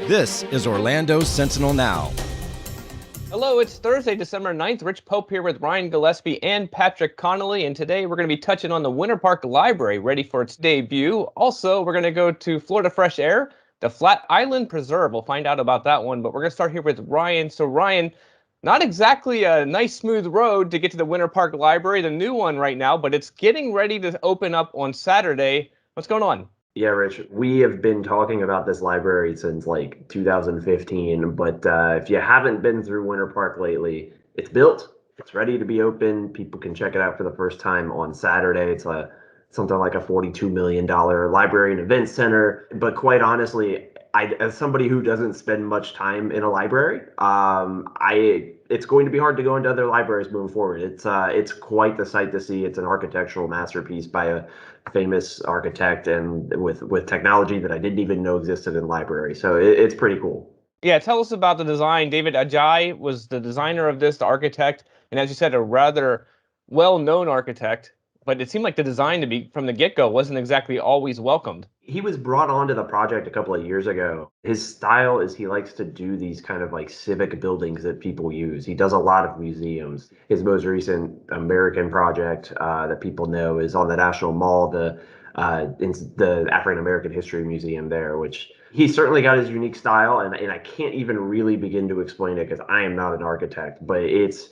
This is Orlando Sentinel Now. Hello, it's Thursday, December 9th. Rich Pope here with Ryan Gillespie and Patrick Connolly, and today we're going to be touching on the Winter Park Library, ready for its debut. Also, we're going to go to Florida Fresh Air, the Flat Island Preserve. We'll find out about that one, but we're going to start here with Ryan. So, Ryan, not exactly a nice, smooth road to get to the Winter Park Library, the new one right now, but it's getting ready to open up on Saturday. What's going on? Yeah, Rich, we have been talking about this library since like 2015, but if you haven't been through Winter Park lately, it's built, it's ready to be open. People can check it out for the first time on Saturday. It's something like a $42 million library and event center. But quite honestly, as somebody who doesn't spend much time in a library, it's going to be hard to go into other libraries moving forward. It's quite the sight to see. It's an architectural masterpiece by a famous architect, and with technology that I didn't even know existed in the library. So it's pretty cool. Yeah, tell us about the design. David Ajay was the designer of this, the architect, and as you said, a rather well-known architect. But it seemed like the design to be from the get-go wasn't exactly always welcomed. He was brought onto the project a couple of years ago. His style is he likes to do these kind of like civic buildings that people use. He does a lot of museums. His most recent American project that people know is on the National Mall, the African American History Museum there, which he certainly got his unique style, and I can't even really begin to explain it because I am not an architect, but it's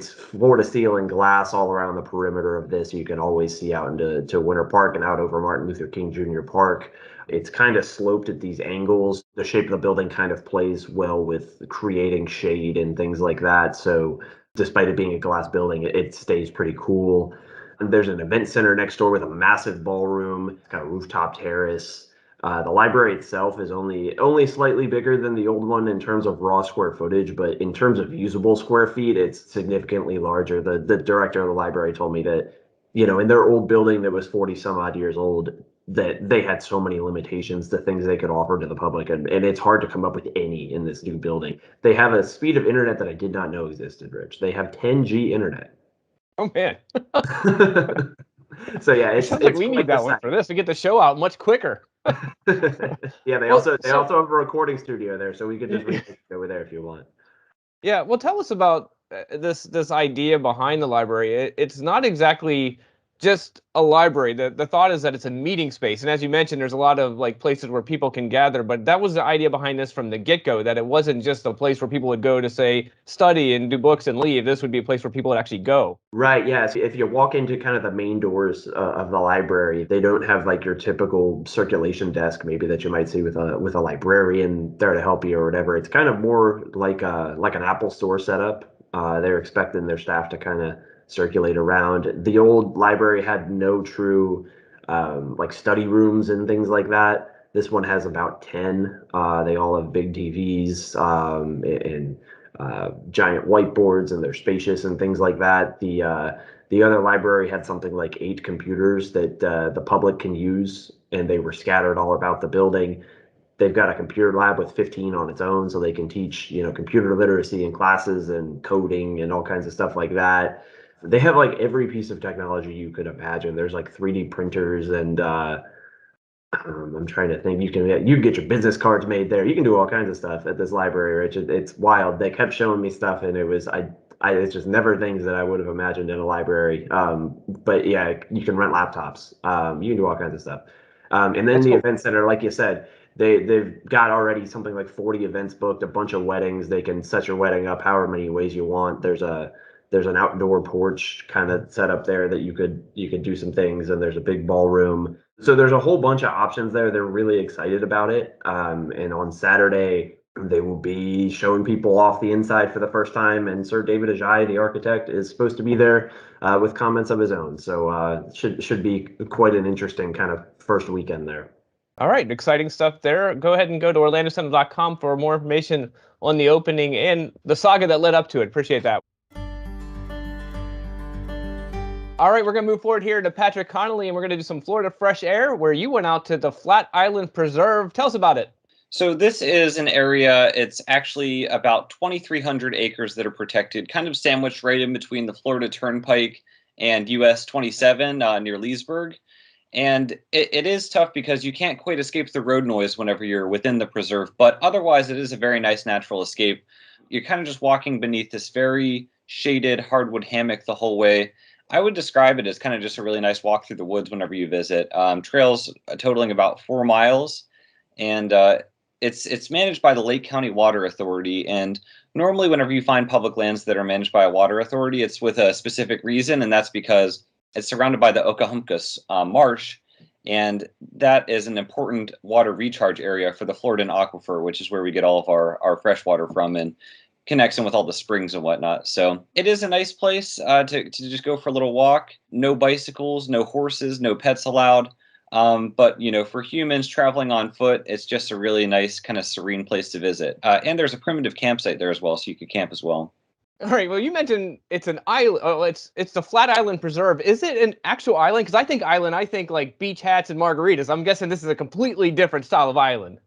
floor to ceiling glass all around the perimeter of this. You can always see out into Winter Park and out over Martin Luther King Jr. Park. It's kind of sloped at these angles. The shape of the building kind of plays well with creating shade and things like that. So despite it being a glass building, it stays pretty cool. And there's an event center next door with a massive ballroom. It's got a rooftop terrace. The library itself is only slightly bigger than the old one in terms of raw square footage, but in terms of usable square feet, it's significantly larger. The director of the library told me that, in their old building that was 40 some odd years old, that they had so many limitations to things they could offer to the public, and it's hard to come up with any in this new building. They have a speed of internet that I did not know existed, Rich. They have 10G internet. Oh, man. So yeah, It sounds like we need that one for this to get the show out much quicker. Yeah, they also have a recording studio there, so we could just record over there if you want. Yeah, well, tell us about this idea behind the library. It's not exactly just a library. The thought is that it's a meeting space, and as you mentioned, there's a lot of like places where people can gather. But that was the idea behind this from the get-go, that it wasn't just a place where people would go to say study and do books and leave. This would be a place where people would actually go. Right. Yeah. So if you walk into kind of the main doors of the library, they don't have like your typical circulation desk, maybe that you might see with a librarian there to help you or whatever. It's kind of more like an Apple Store setup. They're expecting their staff to kind of circulate around. The old library had no true like study rooms and things like that. This one has about 10. They all have big TVs and giant whiteboards, and they're spacious and things like that. The other library had something like 8 computers that the public can use, and they were scattered all about the building. They've got a computer lab with 15 on its own, so they can teach, computer literacy in classes and coding and all kinds of stuff like that. They have like every piece of technology you could imagine. There's like 3D printers and I'm trying to think. You can get your business cards made there. You can do all kinds of stuff at this library, Rich. It's wild. They kept showing me stuff, and it's just never things that I would have imagined in a library. But yeah, you can rent laptops. You can do all kinds of stuff. And then That's the cool. event center, like you said, they've got already something like 40 events booked, a bunch of weddings. They can set your wedding up however many ways you want. There's an outdoor porch kind of set up there that you could do some things, and there's a big ballroom. So there's a whole bunch of options there. They're really excited about it. And on Saturday, they will be showing people off the inside for the first time. And Sir David Ajay, the architect, is supposed to be there with comments of his own. So should be quite an interesting kind of first weekend there. All right, exciting stuff there. Go ahead and go to orlandosentinel.com for more information on the opening and the saga that led up to it. Appreciate that. All right, we're going to move forward here to Patrick Connolly, and we're going to do some Florida Fresh Air, where you went out to the Flat Island Preserve. Tell us about it. So this is an area, it's actually about 2,300 acres that are protected, kind of sandwiched right in between the Florida Turnpike and US 27 near Leesburg. And it is tough because you can't quite escape the road noise whenever you're within the preserve, but otherwise it is a very nice natural escape. You're kind of just walking beneath this very shaded hardwood hammock the whole way. I would describe it as kind of just a really nice walk through the woods whenever you visit. Trails totaling about 4 miles, and it's managed by the Lake County Water Authority. And normally, whenever you find public lands that are managed by a water authority, it's with a specific reason, and that's because it's surrounded by the Oklahomkus Marsh, and that is an important water recharge area for the Floridan Aquifer, which is where we get all of our fresh water from and connects in with all the springs and whatnot. So it is a nice place to just go for a little walk. No bicycles, no horses, no pets allowed. But, for humans traveling on foot, it's just a really nice kind of serene place to visit. And there's a primitive campsite there as well, so you could camp as well. All right. Well, you mentioned it's an island. Oh, it's the Flat Island Preserve. Is it an actual island? Because I think like beach hats and margaritas. I'm guessing this is a completely different style of island.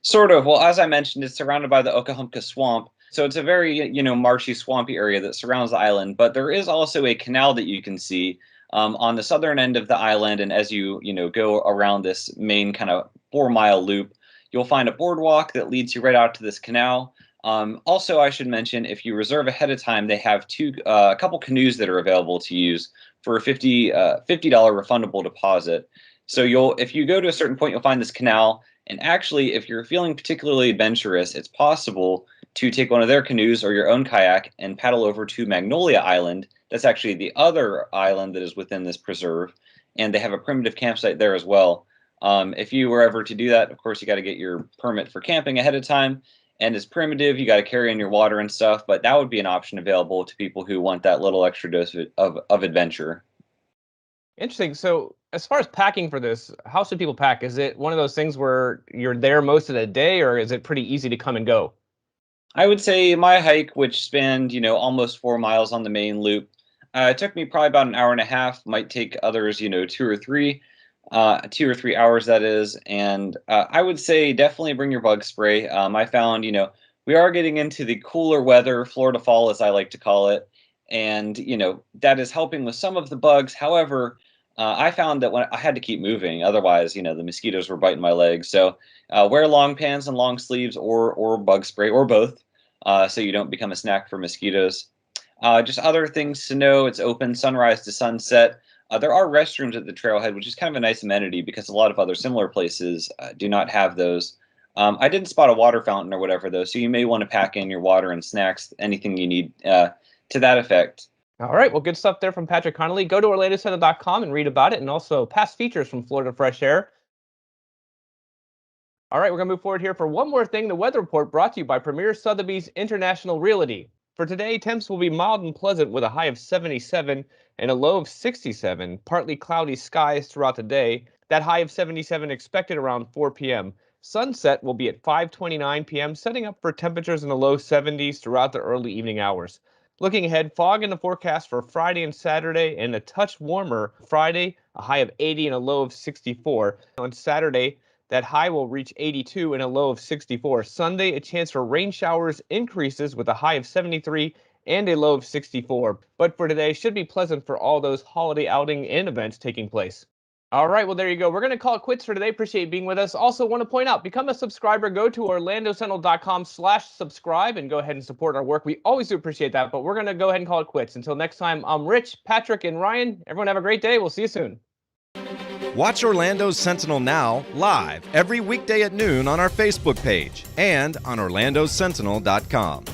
Sort of. Well, as I mentioned, it's surrounded by the Oklahomka Swamp. So it's a very, marshy, swampy area that surrounds the island. But there is also a canal that you can see on the southern end of the island. And as you go around this main kind of 4-mile loop, you'll find a boardwalk that leads you right out to this canal. Also, I should mention, if you reserve ahead of time, they have a couple canoes that are available to use for a $50 refundable deposit. So if you go to a certain point, you'll find this canal. And actually, if you're feeling particularly adventurous, it's possible to take one of their canoes or your own kayak and paddle over to Magnolia Island. That's actually the other island that is within this preserve. And they have a primitive campsite there as well. If you were ever to do that, of course, you got to get your permit for camping ahead of time. And it's primitive, you got to carry in your water and stuff, but that would be an option available to people who want that little extra dose of adventure. Interesting. So as far as packing for this, how should people pack? Is it one of those things where you're there most of the day, or is it pretty easy to come and go? I would say my hike, which spanned, almost 4 miles on the main loop, it took me probably about an hour and a half, might take others, 2 or 3 hours, that is. And I would say definitely bring your bug spray. I found, we are getting into the cooler weather, Florida fall, as I like to call it. And, that is helping with some of the bugs. However, I found that when I had to keep moving, otherwise, the mosquitoes were biting my legs. So wear long pants and long sleeves or bug spray or both, so you don't become a snack for mosquitoes. Just other things to know, it's open sunrise to sunset. There are restrooms at the trailhead, which is kind of a nice amenity because a lot of other similar places do not have those. I didn't spot a water fountain or whatever, though, so you may want to pack in your water and snacks, anything you need to that effect. All right. Well, good stuff there from Patrick Connolly. Go to OrlandoSentinel.com and read about it, and also past features from Florida Fresh Air. All right, we're going to move forward here for one more thing. The weather report brought to you by Premier Sotheby's International Realty. For today, temps will be mild and pleasant with a high of 77 and a low of 67. Partly cloudy skies throughout the day. That high of 77 expected around 4 p.m. Sunset will be at 5:29 p.m., setting up for temperatures in the low 70s throughout the early evening hours. Looking ahead, fog in the forecast for Friday and Saturday, and a touch warmer Friday, a high of 80 and a low of 64. On Saturday, that high will reach 82 and a low of 64. Sunday, a chance for rain showers increases with a high of 73 and a low of 64. But for today, should be pleasant for all those holiday outing and events taking place. All right, well, there you go. We're going to call it quits for today. Appreciate you being with us. Also want to point out, become a subscriber. Go to OrlandoSentinel.com/subscribe and go ahead and support our work. We always do appreciate that, but we're going to go ahead and call it quits. Until next time, I'm Rich, Patrick, and Ryan. Everyone have a great day. We'll see you soon. Watch Orlando Sentinel Now live every weekday at noon on our Facebook page and on OrlandoSentinel.com.